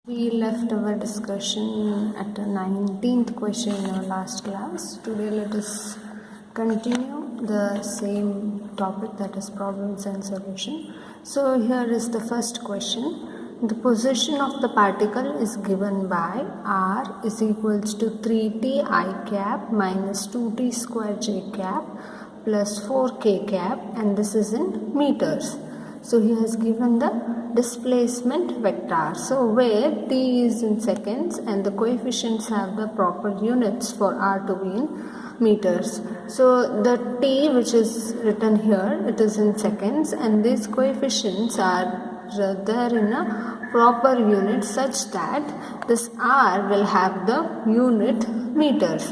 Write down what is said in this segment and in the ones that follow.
We left our discussion at the 19th question in our last class. Today let us continue the same topic, that is problems and solution. So here is the first question. The position of the particle is given by r is equals to 3t I cap minus 2t square j cap plus 4k cap, and this is in meters. So he has given the displacement vector. So where t is in seconds and the coefficients have the proper units for r to be in meters. So the t which is written here, it is in seconds, and these coefficients are there in a proper unit such that this r will have the unit meters.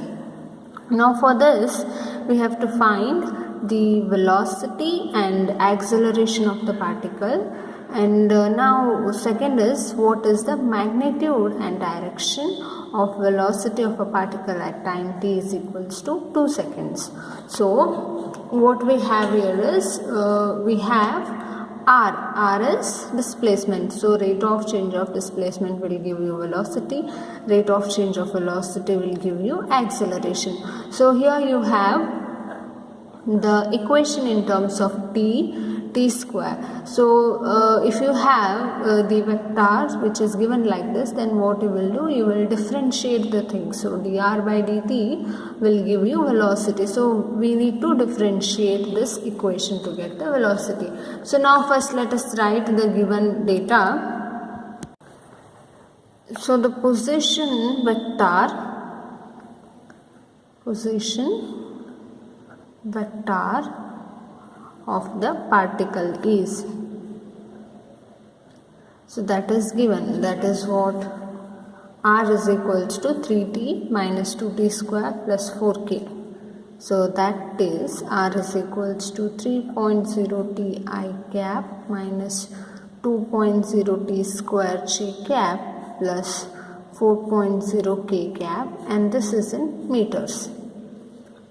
Now for this we have to find the velocity and acceleration of the particle, and now second is what is the magnitude and direction of velocity of a particle at time t is equals to 2 seconds. So what we have here is we have r is displacement. So rate of change of displacement will give you velocity, rate of change of velocity will give you acceleration. So here you have the equation in terms of t square. So if you have the vectors which is given like this, then what you will do, you will differentiate the thing. So dr by dt will give you velocity. So we need to differentiate this equation to get the velocity. So now first let us write the given data. So the position vector of the particle is, so that is given, that is what r is equals to 3t minus 2t square plus 4k. So that is r is equals to 3.0t I cap minus 2.0t square j cap plus 4.0k cap, and this is in meters.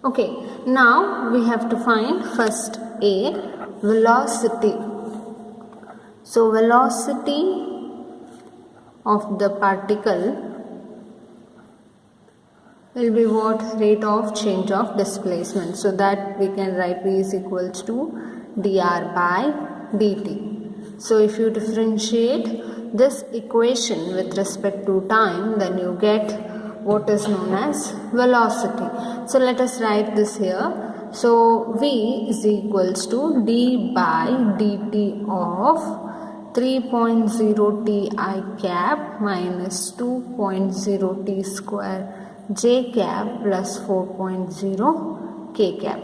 Okay, now we have to find first a velocity. So velocity of the particle will be what? Rate of change of displacement. So that we can write v is equals to dr by dt. So if you differentiate this equation with respect to time, then you get what is known as velocity. So let us write this here. So v is equals to d by dt of 3.0t I cap minus 2.0t square j cap plus 4.0 k cap.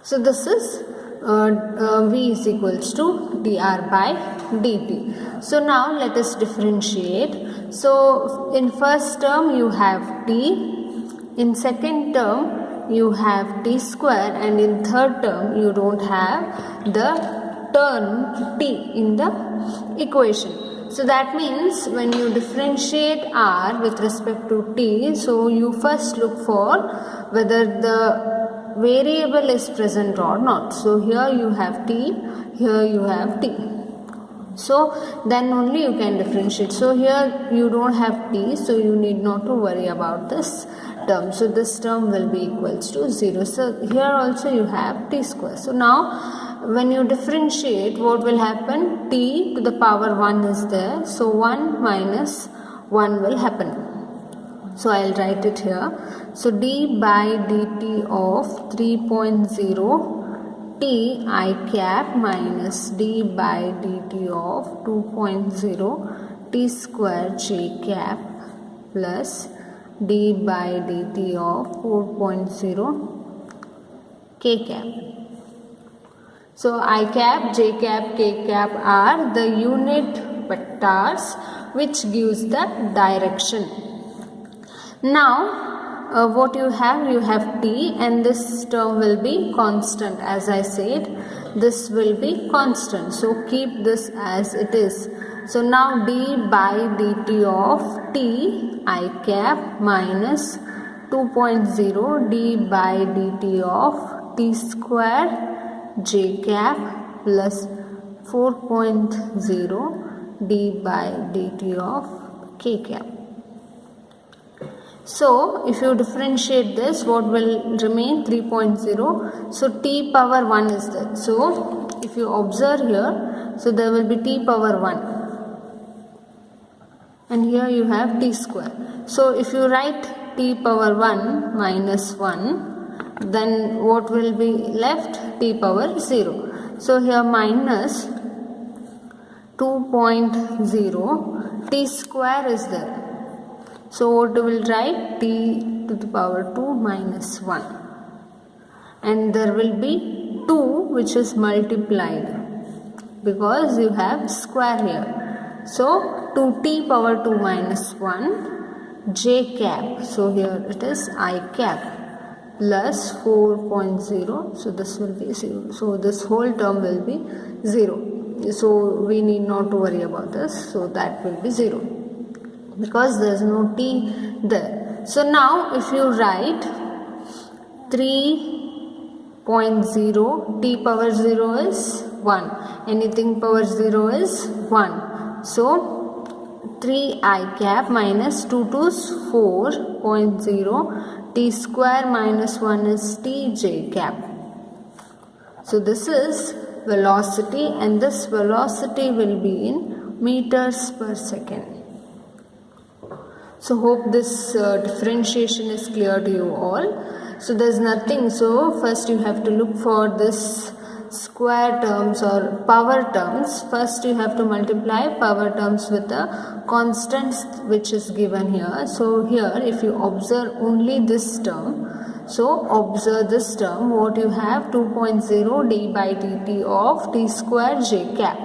So this is v is equals to dr by dt. So now let us differentiate. So in first term you have t, in second term you have t square, and in third term you don't have the term t in the equation. So that means when you differentiate r with respect to t, so you first look for whether the variable is present or not. So here you have t, here you have t. So then only you can differentiate. So here you don't have t, so you need not to worry about this term. So this term will be equals to 0. So here also you have t square. So now when you differentiate, what will happen? T to the power 1 is there. So 1 minus 1 will happen. So I'll write it here. So d by dt of 3.0 t I cap minus d by dt of 2.0 t square j cap plus d by dt of 4.0 k cap. So I cap, j cap, k cap are the unit vectors which gives the direction. Now what you have t, and this term will be constant. As I said, this will be constant, so keep this as it is. So now d by dt of t I cap minus 2.0 d by dt of t square j cap plus 4.0 d by dt of k cap. So if you differentiate this, what will remain? 3.0. So t power 1 is there. So if you observe here, so there will be t power 1. And here you have t square. So if you write t power 1 minus 1, then what will be left? T power 0. So here minus 2.0, t square is there. So what we will write? T to the power 2 minus 1. And there will be 2 which is multiplied because you have square here. So 2t power 2 minus 1 j cap. So here it is I cap plus 4.0. So this will be 0. So this whole term will be 0. So we need not to worry about this. So that will be 0. Because there is no t there. So now if you write 3.0, t power 0 is 1. Anything power 0 is 1. So 3I cap minus 2 2's 4.0, t square minus 1 is tj cap. So this is velocity, and this velocity will be in meters per second. So hope this differentiation is clear to you all. So there is nothing. So first you have to look for this square terms or power terms. First you have to multiply power terms with the constants which is given here. So here if you observe only this term, so observe this term, what you have? 2.0 d by dt of t square j cap.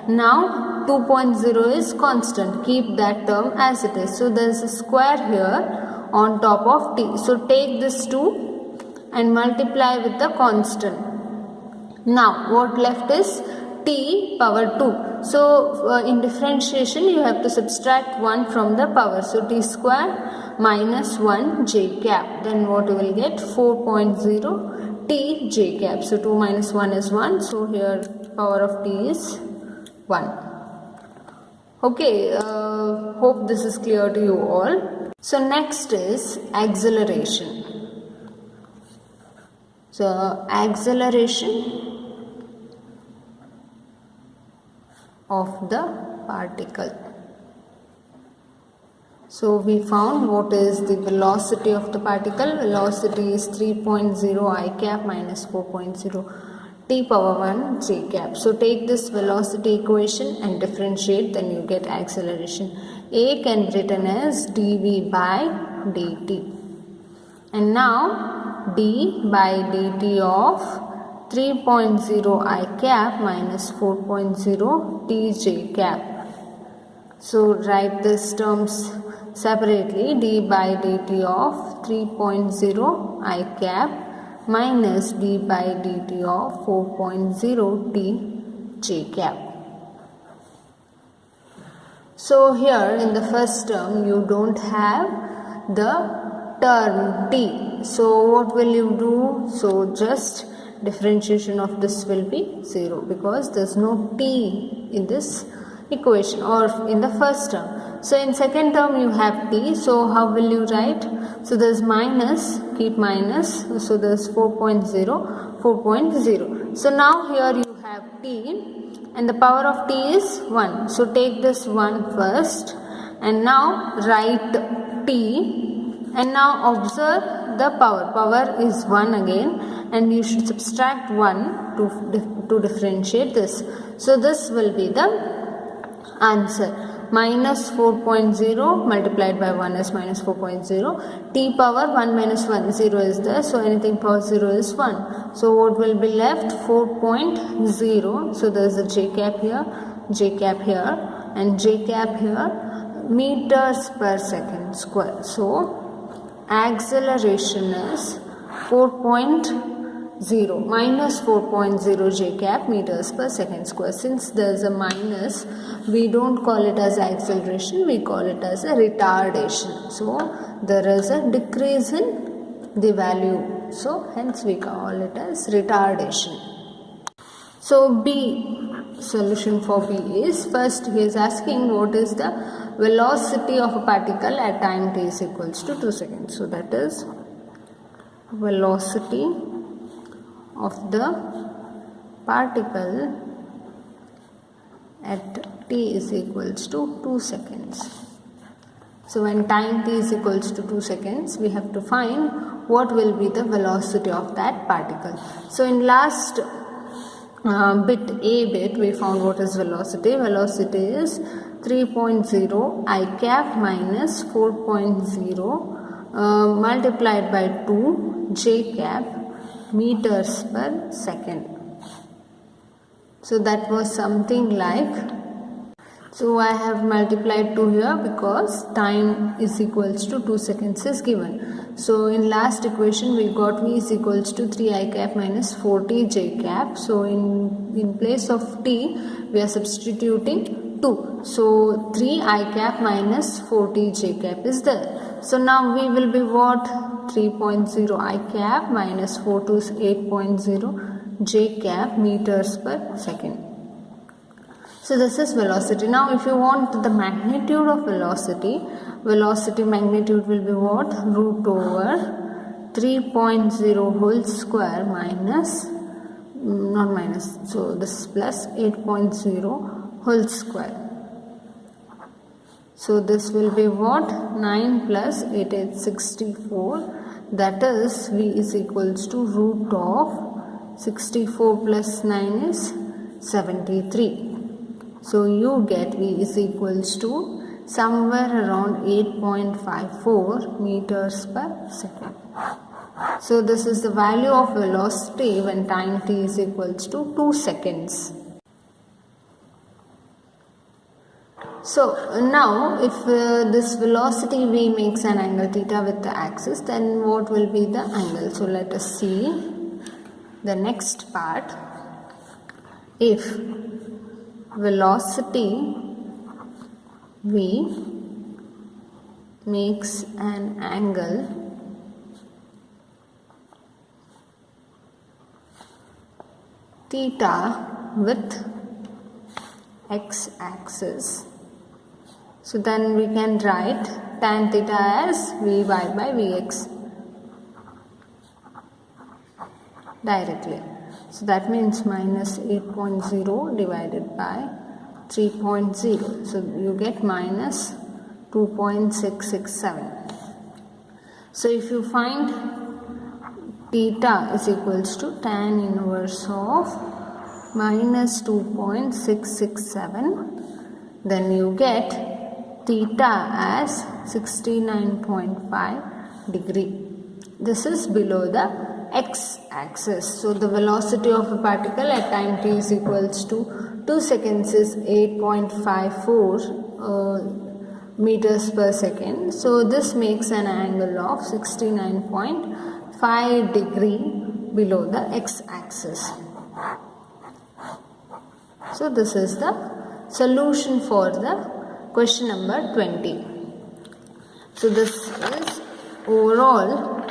Now 2.0 is constant, keep that term as it is. So there is a square here on top of t. So take this 2 and multiply with the constant. Now what left is t power 2. So in differentiation you have to subtract 1 from the power. So t square minus 1 j cap. Then what you will get? 4.0 t j cap. So 2 minus 1 is 1. So here power of t is 1. Okay, hope this is clear to you all. So next is acceleration. So acceleration of the particle. So we found what is the velocity of the particle. Velocity is 3.0 I cap minus 4.0 t power 1 j cap. So take this velocity equation and differentiate, then you get acceleration. A can be written as dv by dt. And now d by dt of 3.0 I cap minus 4.0 t j cap. So write these terms separately. D by dt of 3.0 I cap minus d by dt of 4.0 t j cap. So here in the first term you don't have the term t. So what will you do? So just differentiation of this will be 0 because there is no t in this equation or in the first term. So in second term you have t. So how will you write? So there is minus, keep minus. So there is 4.0, 4.0. So now here you have t and the power of t is 1. So take this 1 first and now write t and now observe the power. Power is 1 again and you should subtract 1 to differentiate this. So this will be the answer. Minus 4.0 multiplied by 1 is minus 4.0. T power 1 minus 1, 0 is there. So anything power 0 is 1. So what will be left? 4.0. So there is a j cap here, j cap here and j cap here. Meters per second square. So acceleration is 4.0 minus 4.0 j cap meters per second square. Since there is a minus, we don't call it as acceleration, we call it as a retardation. So there is a decrease in the value, so hence we call it as retardation. So B, solution for B is, first he is asking what is the velocity of a particle at time t is equals to 2 seconds. So that is velocity of the particle at t is equals to 2 seconds. So when time t is equals to 2 seconds, we have to find what will be the velocity of that particle. So in last bit we found what is velocity. Velocity is 3.0 I cap minus 4.0 multiplied by 2 j cap meters per second. So that was something like, so I have multiplied 2 here because time is equals to 2 seconds is given. So in last equation we got V is equals to 3 I cap minus 4t j cap. So in place of t we are substituting 2. So 3 I cap minus 4t j cap is there. So now we will be what? 3.0 I cap minus 4 to 8.0 j cap meters per second. So this is velocity. Now if you want the magnitude of velocity, velocity magnitude will be what? Root over 3.0 whole square minus, not minus, so this is plus 8.0 whole square. So this will be what? 9 plus 8 is 64. That is V is equals to root of 64 plus 9 is 73. So you get V is equals to somewhere around 8.54 meters per second. So this is the value of velocity when time t is equals to 2 seconds. So now if this velocity V makes an angle theta with the axis, then what will be the angle? So let us see the next part. If velocity V makes an angle theta with x-axis, so then we can write tan theta as Vy by Vx directly. So that means minus 8.0 divided by 3.0. So you get minus 2.667. So if you find theta is equals to tan inverse of minus 2.667, then you get theta as 69.5 degree. This is below the x-axis. So the velocity of a particle at time t is equals to 2 seconds is 8.54 meters per second. So this makes an angle of 69.5 degree below the x-axis. So this is the solution for the question number 20. So this is overall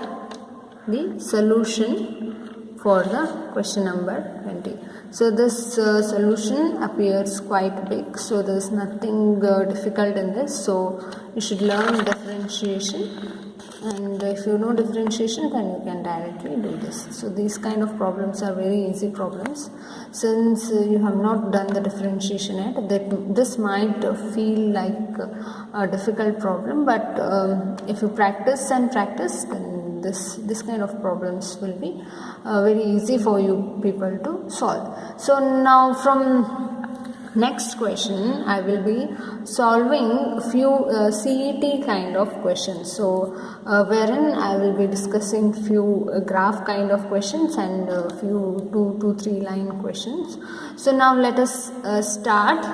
the solution for the question number 20. So this solution appears quite big, so there is nothing difficult in this. So you should learn differentiation, and if you know differentiation, then you can directly do this. So these kind of problems are very easy problems. Since you have not done the differentiation yet, this might feel like a difficult problem, but if you practice and practice, then this kind of problems will be very easy for you people to solve. So now from next question I will be solving few CET kind of questions. So wherein I will be discussing few graph kind of questions and few 2 to 3 line questions. So now let us start.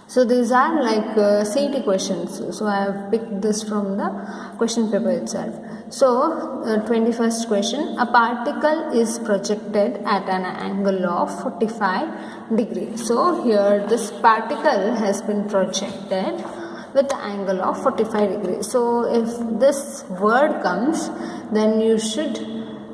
So these are like CET questions. So I have picked this from the question paper itself. So 21st question, a particle is projected at an angle of 45 degrees. So here this particle has been projected with the angle of 45 degrees. So if this word comes, then you should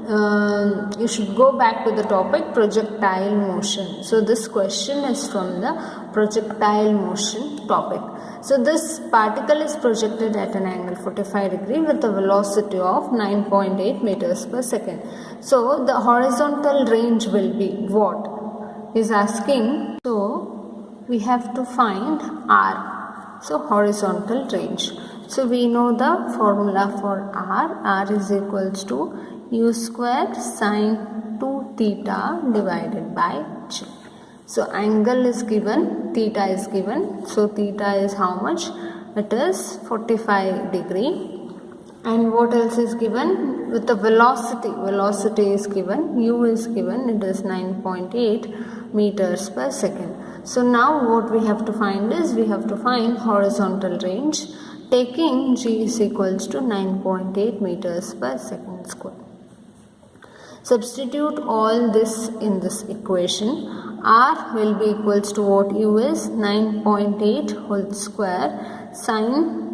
you should go back to the topic projectile motion. So this question is from the projectile motion topic. So this particle is projected at an angle 45 degree with a velocity of 9.8 meters per second. So the horizontal range will be what? Is asking. So we have to find R. So horizontal range. So we know the formula for R. R is equals to U square sine 2 theta divided by G. So angle is given, theta is given. So theta is how much? It is 45 degree. And what else is given? With the velocity. Velocity is given. U is given. It is 9.8 meters per second. So now what we have to find is, we have to find horizontal range, taking G is equals to 9.8 meters per second square. Substitute all this in this equation. R will be equals to what? U is 9.8 whole square sine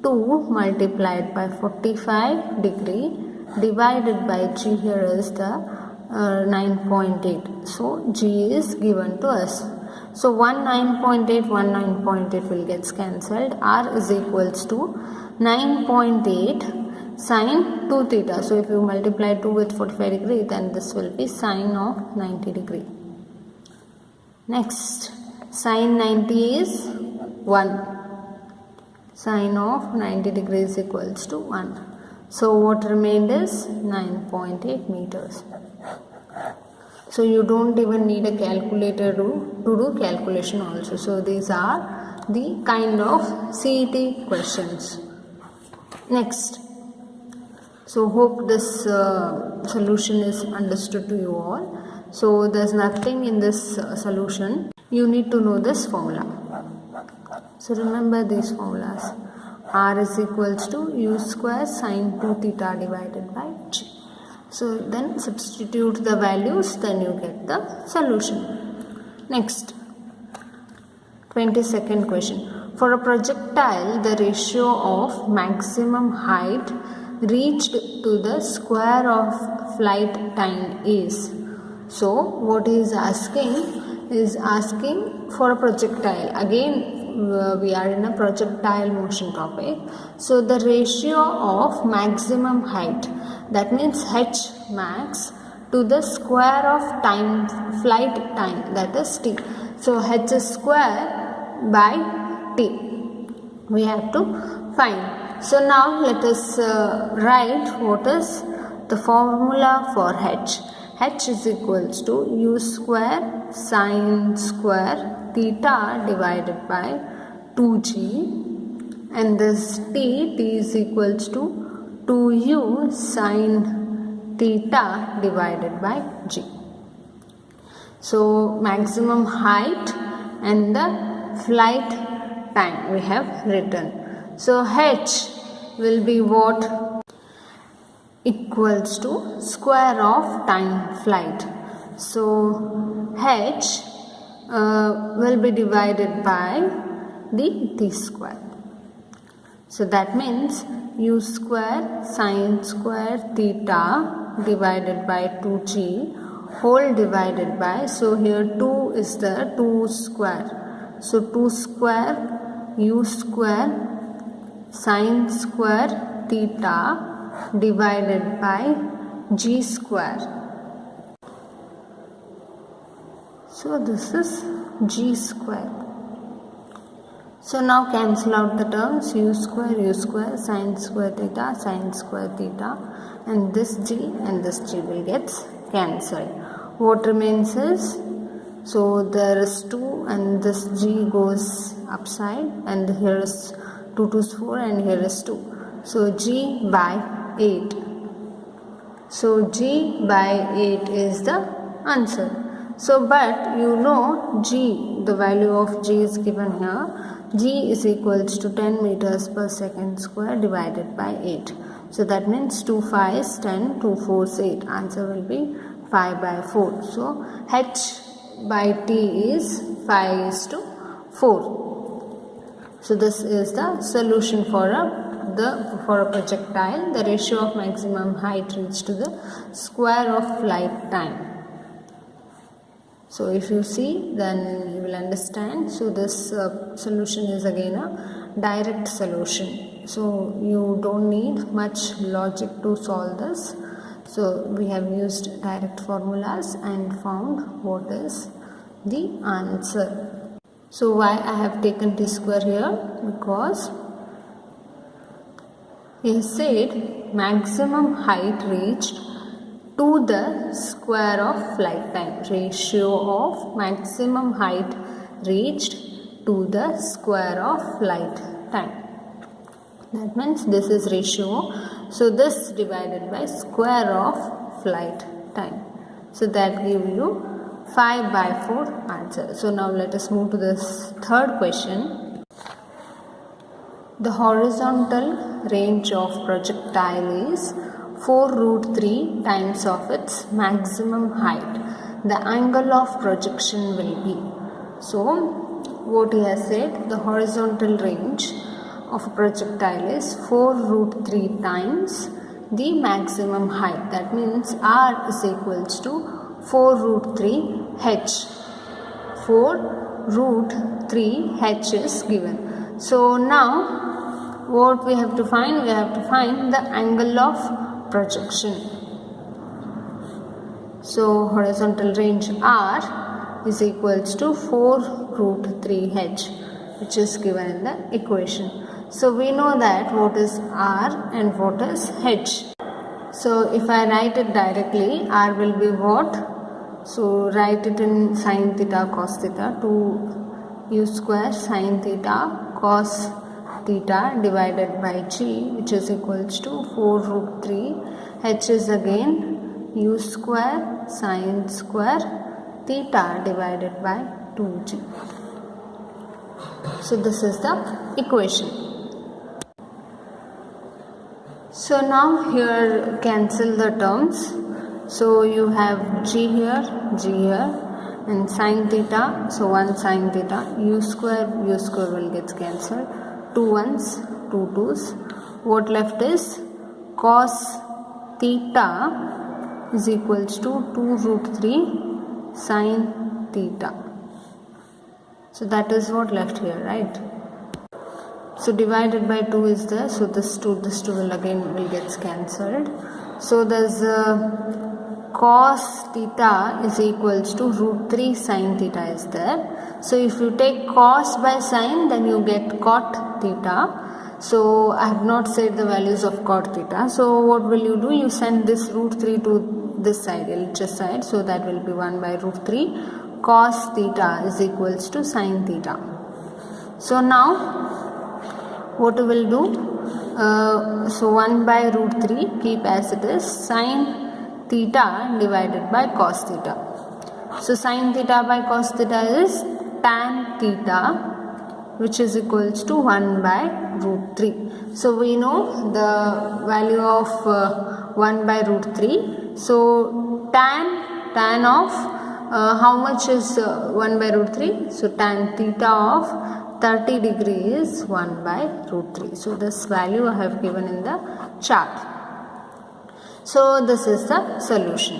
2 multiplied by 45 degree divided by G. Here is the 9.8. So G is given to us. So 1 9.8 will get cancelled. R is equals to 9.8 sine 2 theta. So if you multiply 2 with 45 degree, then this will be sine of 90 degree. Next, sine 90 is 1. Sine of 90 degrees equals to 1. So what remained is 9.8 meters. So you don't even need a calculator to do calculation also. So these are the kind of CET questions. Next. So hope this solution is understood to you all. So there's nothing in this solution. You need to know this formula. So remember these formulas. R is equals to U square sine 2 theta divided by G. So then substitute the values, then you get the solution. Next, 22nd question. For a projectile, the ratio of maximum height reached to the square of flight time is. So what he is asking for a projectile. Again, we are in a projectile motion topic. So the ratio of maximum height, that means h max, to the square of time, flight time, that is t. So h square by t we have to find. So now let us write what is the formula for h. H is equals to U square sine square theta divided by 2g, and this t is equals to 2u sine theta divided by g. So maximum height and the flight time we have written. So h will be what? Equals to square of time flight. So h will be divided by the t square. So that means u square sine square theta divided by 2g whole divided by, so here 2 is the 2 square. So 2 square u square sine square theta divided by g square. So this is g square. So now cancel out the terms u square sine square theta, and this g will get cancelled. What remains is, so there is 2 and this g goes upside, and here is 2 2's 4 and here is 2. So g by 8. So g by 8 is the answer. So but you know g, the value of g is given here. G is equals to 10 meters per second square divided by 8. So that means 2 5's 10, 2 4's 8. Answer will be 5 by 4. So h by t is 5:4. So this is the solution for a for a projectile, the ratio of maximum height reached to the square of flight time. So if you see, then you will understand. So this solution is again a direct solution. So you don't need much logic to solve this. So we have used direct formulas and found what is the answer. So why I have taken t square here? Because he has said maximum height reached to the square of flight time. Ratio of maximum height reached to the square of flight time. That means this is ratio. So this divided by square of flight time. So that gives you 5/4 answer. So now let us move to this third question. The horizontal range of projectile is 4√3 times of its maximum height. The angle of projection will be. So what he has said, the horizontal range of a projectile is 4√3 times the maximum height. That means R is equals to 4√3 h. 4√3 h is given. So now what we have to find? We have to find the angle of projection. So horizontal range R is equals to 4√3 h, which is given in the equation. So we know that what is R and what is h. So if I write it directly, R will be what? So write it in sin theta cos theta, 2u square sin theta cos theta divided by g, which is equals to 4√3. h is again u square sin square theta divided by 2g. So this is the equation. So now here cancel the terms. So you have g here, and sin theta. So 1 sin theta, u square will get cancelled. 2 1s, 2 2s. What left is cos theta is equals to 2√3 sin theta. So that is what left here, right? So divided by 2 is there. So this 2 will get cancelled. So there's cos theta is equals to √3 sin theta is there. So if you take cos by sin, then you get cot theta. So I have not said the values of cot theta. So what will you do? You send this √3 to this side, LHS side. So that will be 1/√3 cos theta is equals to sin theta. So now what we will do? So 1/√3 keep as it is, sin theta divided by cos theta. So sin theta by cos theta is tan theta, which is equals to 1/√3. So we know the value of 1/√3. So tan of how much is 1/√3? So tan theta of 30 degree is 1/√3. So this value I have given in the chart. So this is the solution.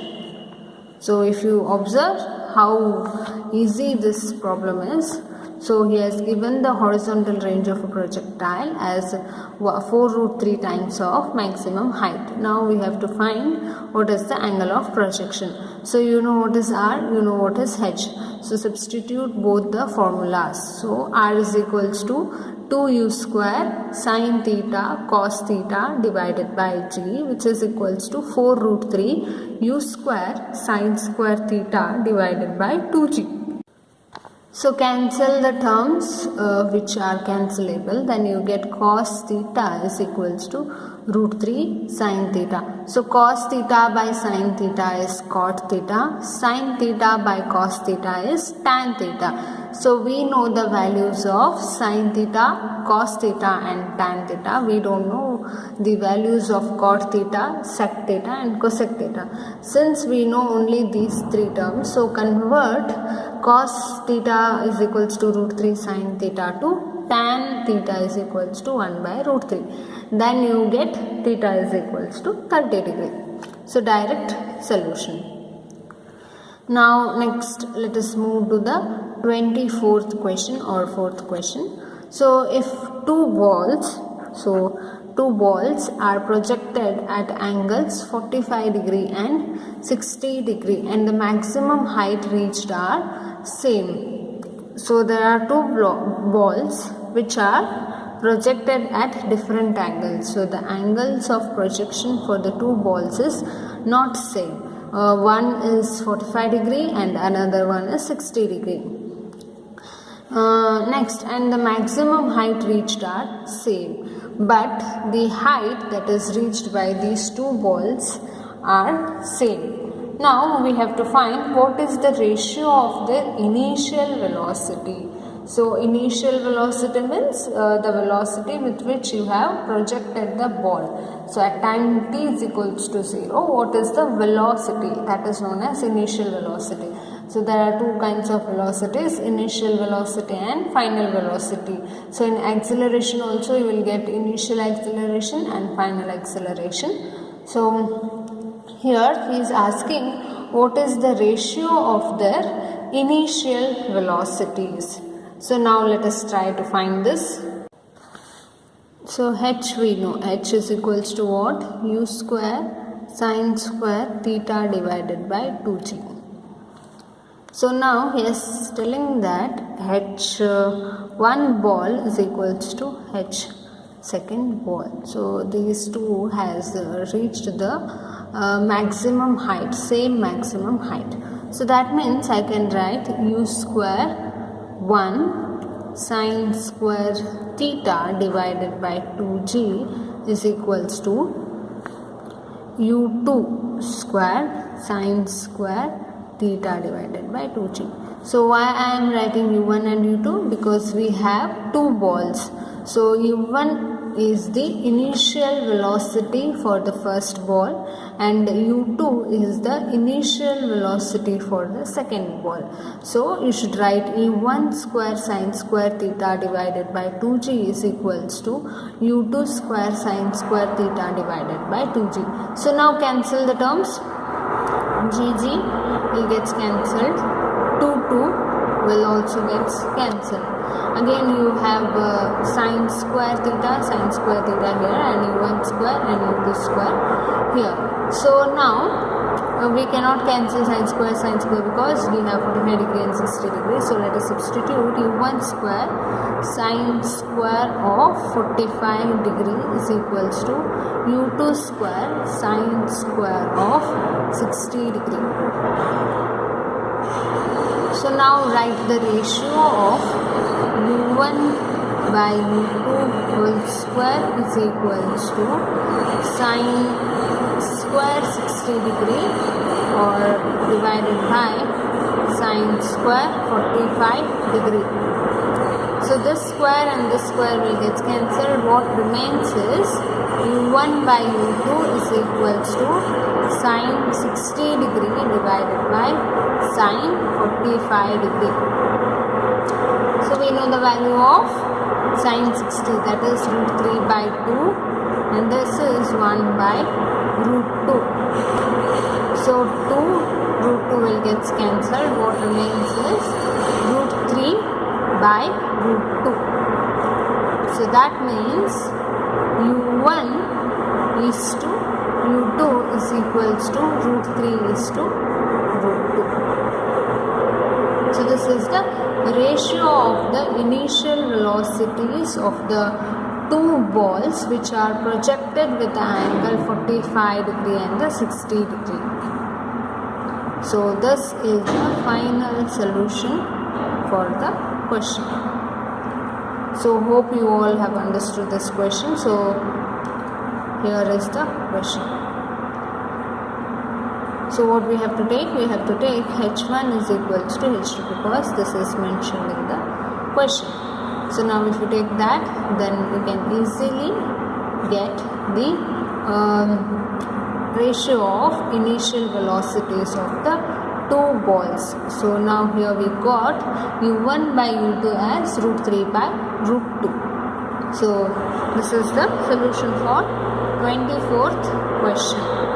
So if you observe how easy this problem is, so he has given the horizontal range of a projectile as 4√3 times of maximum height. Now we have to find what is the angle of projection. So you know what is R, you know what is h. So substitute both the formulas. So R is equals to 2u square sin theta cos theta divided by g, which is equals to 4√3 u square sin square theta divided by 2g. So cancel the terms which are cancelable, then you get cos theta is equals to √3 sin theta. So cos theta by sin theta is cot theta, sin theta by cos theta is tan theta. So we know the values of sin theta, cos theta and tan theta. We don't know the values of cot theta, sec theta and cosec theta. Since we know only these three terms, so convert cos theta is equals to √3 sin theta to tan theta is equals to 1 by root 3. Then you get theta is equals to 30 degree. So direct solution. Now next let us move to the 24th question or 4th question. So if two balls are projected at angles 45 degree and 60 degree and the maximum height reached are same. So there are two balls which are projected at different angles. So the angles of projection for the two balls is not same. One is 45 degree and another one is 60 degree. Next, and the maximum height reached are same, but the height that is reached by these two balls are same. Now we have to find what is the ratio of their initial velocity. So initial velocity means the velocity with which you have projected the ball. So at time t is equals to 0, what is the velocity? That is known as initial velocity. So there are two kinds of velocities, initial velocity and final velocity. So in acceleration also you will get initial acceleration and final acceleration. So here he is asking what is the ratio of their initial velocities. So now let us try to find this. So h we know, h is equals to what? U square sine square theta divided by 2g. So now he is telling that h1 ball is equals to h second ball. So these two has reached the maximum height, same maximum height. So that means I can write u square 1 sine square theta divided by 2g is equals to u2 square sine square theta divided by 2g. So why I am writing u1 and u2? Because we have two balls. So u1 is the initial velocity for the first ball and u2 is the initial velocity for the second ball. So you should write u1 square sine square theta divided by 2g is equals to u2 square sine square theta divided by 2g. So now cancel the terms. G will get cancelled, 2 will also get cancelled. Again you have sine square theta here and u1 square and u2 square here. So now we cannot cancel sine square because we have 45 degree and 60 degree. So let us substitute u1 square sine square of 45 degree is equals to u2 square sine square of 60 degree. So now write the ratio of u1 by u2 whole square is equals to sine square 60 degree or divided by sine square 45 degree. So this square and this square will get cancelled. What remains is u1 by u2 is equals to sine 60 degree divided by sine 45 degree. So we know the value of sine 60, that is root 3 by 2 and this is 1 by root 2. So 2 root 2 will get cancelled. What remains is root 3 by root 2. So that means u1 is to u2 is equals to root 3 is to root 2. So this is the ratio of the initial velocities of the two balls which are projected with the angle 45 degree and the 60 degree. So this is the final solution for the question. So hope you all have understood this question. So here is the question. So what we have to take? We have to take h1 is equals to h2 because this is mentioned in the question. So now if you take that, then you can easily get the ratio of initial velocities of the 2 balls. So now here we got u1 by u2 as root 3 by root 2. So this is the solution for 24th question.